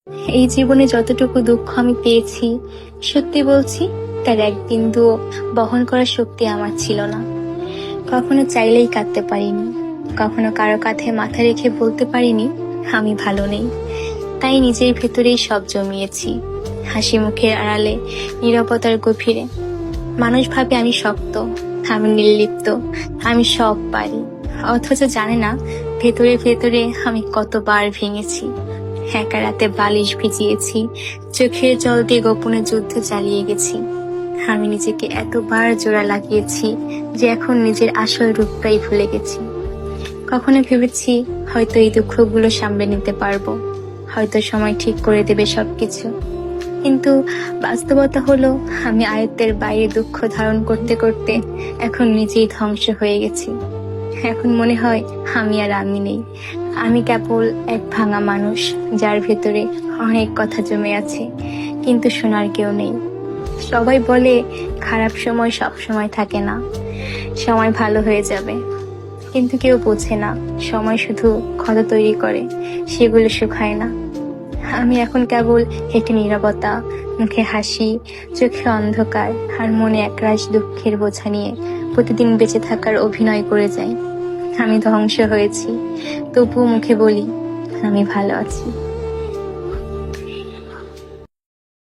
এই জীবনে যতটুকু দুঃখ আমি পেয়েছি, সত্যি বলছি, তার এক বিন্দুও বহন করার শক্তি আমার ছিল না। কখনো চাইলেই কাঁদতে পারিনি, কখনো কারো কাঁধে মাথা রেখে বলতে পারিনি আমি ভালো নেই। তাই নিজের ভেতরেই সব জমিয়েছি, হাসি মুখের আড়ালে, নীরবতার গভীরে। মানুষ ভাবে আমি শক্ত, আমি নির্লিপ্ত, আমি সব পারি, অথচ জানে না ভেতরে ভেতরে আমি কতবার ভেঙেছি। একা রাতে বালিশ ভিজিয়েছি, চোখের জল দিয়ে গোপনে যুদ্ধ চালিয়ে গেছি। আমি নিজেকে এতবার জোড়া লাগিয়েছি যে এখন নিজের আসল রূপটাই ভুলে গেছি। কখনো ভেবেছি হয়তো এই দুঃখগুলো সামলে নিতে পারবো, হয়তো সময় ঠিক করে দেবে সবকিছু। কিন্তু বাস্তবতা হলো আমি আয়ত্তের বাইরে দুঃখ ধারণ করতে করতে এখন নিজেই ধ্বংস হয়ে গেছি। এখন মনে হয় আমি আর আমি নেই, আমি কেবল এক ভাঙা মানুষ যার ভেতরে অনেক কথা জমে আছে, কিন্তু শোনার কেউ নেই। সবাই বলে খারাপ সময় সব সময় থাকে না, সময় ভালো হয়ে যাবে, কিন্তু কেউ বোঝে না সময় শুধু ক্ষত তৈরি করে, সেগুলো শুকায় না। আমি এখন কেবল একটি নীরবতা, মুখে হাসি, চোখে অন্ধকার, আর মনে একরাশ দুঃখের বোঝা নিয়ে প্রতিদিন বেঁচে থাকার অভিনয় করে যাই। আমি ধ্বংস হয়েছি, তবুও মুখে বলি আমি ভালো আছি।